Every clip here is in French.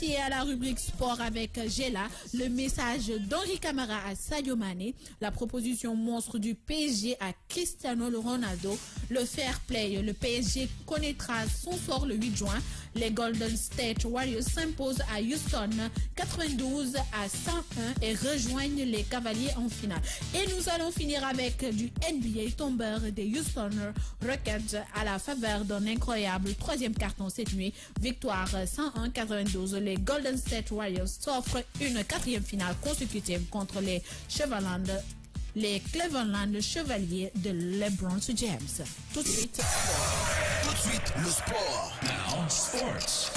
Et à la rubrique sport avec Gela, le message d'Henri Camara à Sadio Mané, la proposition monstre du PSG à Cristiano Ronaldo, le fair play, le PSG connaîtra son sort le 8 juin, les Golden State Warriors s'imposent à Houston 92 à 101 et rejoignent les Cavaliers en finale. Et nous allons finir avec du NBA tombeur des Houston Rockets à la faveur d'un incroyable troisième carton cette nuit, victoire 101-92. Les Golden State Warriors s'offrent une quatrième finale consécutive contre les Cleveland Chevaliers de LeBron James. Tout de suite. Tout de suite, le sport. Now, sports.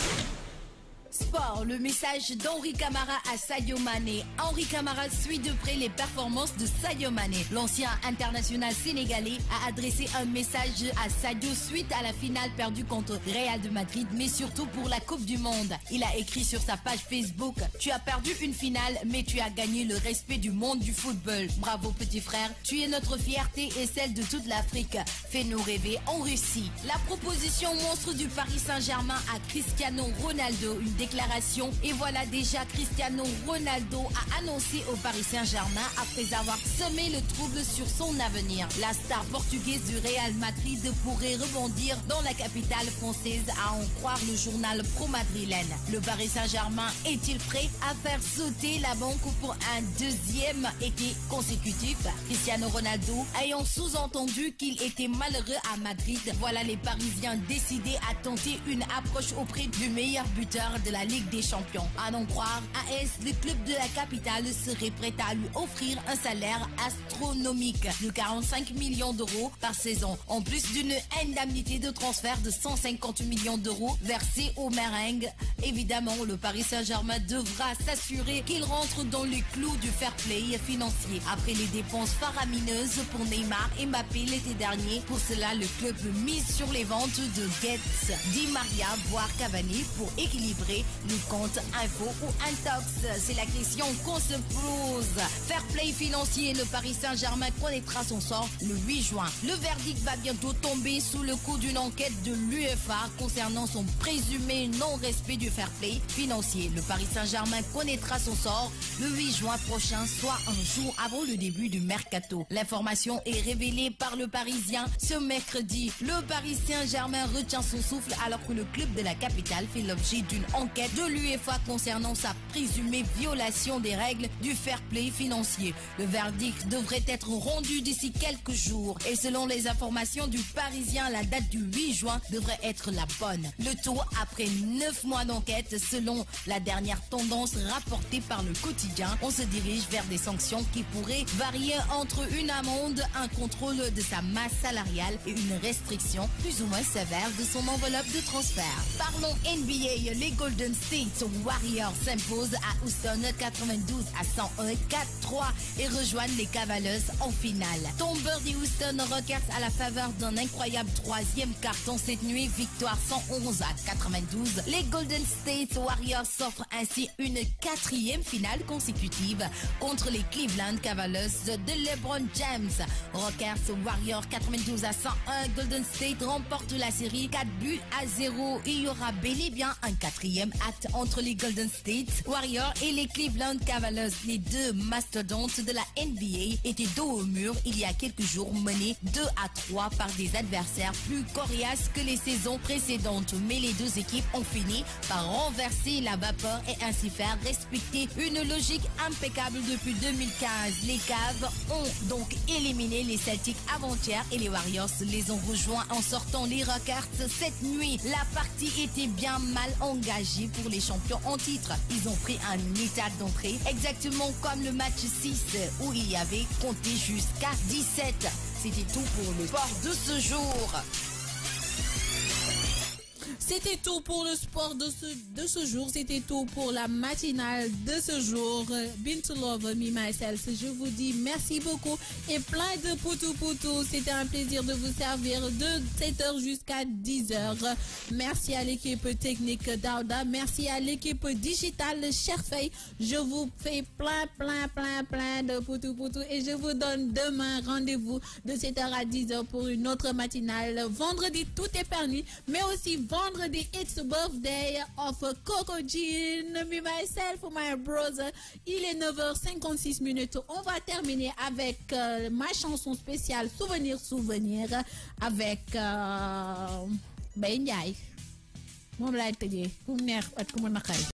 Sport, le message d'Henri Camara à Sadio Mané. Henri Camara suit de près les performances de Sadio Mané. L'ancien international sénégalais a adressé un message à Sadio suite à la finale perdue contre Real de Madrid, mais surtout pour la Coupe du Monde. Il a écrit sur sa page Facebook: tu as perdu une finale, mais tu as gagné le respect du monde du football. Bravo petit frère, tu es notre fierté et celle de toute l'Afrique. Fais-nous rêver en Russie. La proposition monstre du Paris Saint-Germain à Cristiano Ronaldo, une déclaration, et voilà déjà Cristiano Ronaldo a annoncé au Paris Saint-Germain après avoir semé le trouble sur son avenir. La star portugaise du Real Madrid pourrait rebondir dans la capitale française, à en croire le journal pro-madrilène. Le Paris Saint-Germain est-il prêt à faire sauter la banque pour un deuxième été consécutif? Cristiano Ronaldo ayant sous-entendu qu'il était malheureux à Madrid, voilà les Parisiens décidés à tenter une approche auprès du meilleur buteur de la Ligue des Champions. À n'en croire, AS, le club de la capitale, serait prêt à lui offrir un salaire astronomique de 45 millions d'euros par saison, en plus d'une indemnité de transfert de 150 millions d'euros versée aux merengues. Évidemment, le Paris Saint-Germain devra s'assurer qu'il rentre dans les clous du fair play financier après les dépenses faramineuses pour Neymar et Mbappé l'été dernier. Pour cela, le club mise sur les ventes de Guedes, Di Maria, voire Cavani pour équilibrer le compte info ou intox. C'est la question qu'on se pose. Fair play financier, le Paris Saint-Germain connaîtra son sort le 8 juin. Le verdict va bientôt tomber sous le coup d'une enquête de l'UEFA concernant son présumé non-respect du fair play financier. Le Paris Saint-Germain connaîtra son sort le 8 juin prochain, soit un jour avant le début du mercato. L'information est révélée par le Parisien ce mercredi. Le Paris Saint-Germain retient son souffle alors que le club de la capitale fait l'objet d'une enquête de l'UEFA concernant sa présumée violation des règles du fair play financier. Le verdict devrait être rendu d'ici quelques jours et selon les informations du Parisien, la date du 8 juin devrait être la bonne. Le tout après 9 mois d'enquête. Selon la dernière tendance rapportée par le quotidien, on se dirige vers des sanctions qui pourraient varier entre une amende, un contrôle de sa masse salariale et une restriction plus ou moins sévère de son enveloppe de transfert. Parlons NBA, les Golden State Warriors s'imposent à Houston 92 à 101, 4-3 et rejoignent les Cavaliers en finale. Tombeur des Houston Rockets à la faveur d'un incroyable troisième carton cette nuit, victoire 111 à 92. Les Golden State Warriors s'offrent ainsi une quatrième finale consécutive contre les Cleveland Cavaliers de LeBron James. Rockets Warriors 92 à 101, Golden State remporte la série 4-0. Il y aura bel et bien un quatrième acte entre les Golden State Warriors et les Cleveland Cavaliers. Les deux mastodontes de la NBA étaient dos au mur il y a quelques jours, menés 2-3 par des adversaires plus coriaces que les saisons précédentes. Mais les deux équipes ont fini par renverser la vapeur et ainsi faire respecter une logique impeccable depuis 2015. Les Cavs ont donc éliminé les Celtics avant-hier et les Warriors les ont rejoints en sortant les Rockets cette nuit. La partie était bien mal engagée pour les champions en titre. Ils ont pris un état d'entrée, exactement comme le match 6 où il y avait compté jusqu'à 17. C'était tout pour le sport de ce jour. C'était tout pour le sport de ce jour. C'était tout pour la matinale de ce jour. Bintou Love, me, myself, je vous dis merci beaucoup et plein de poutou. C'était un plaisir de vous servir de 7h jusqu'à 10h. Merci à l'équipe technique d'Aouda. Merci à l'équipe digitale Cherfei. Je vous fais plein de poutou et je vous donne demain rendez-vous de 7h à 10h pour une autre matinale. Vendredi, tout est permis, mais aussi vendredi vendredi, it's the birthday of Coco Jean, me, myself, my brother. Il est 9h56 minutes. On va terminer avec ma chanson spéciale Souvenir avec Ben Ndiaye. Moom laay tëjee ku mu neex ak ku mu naqari.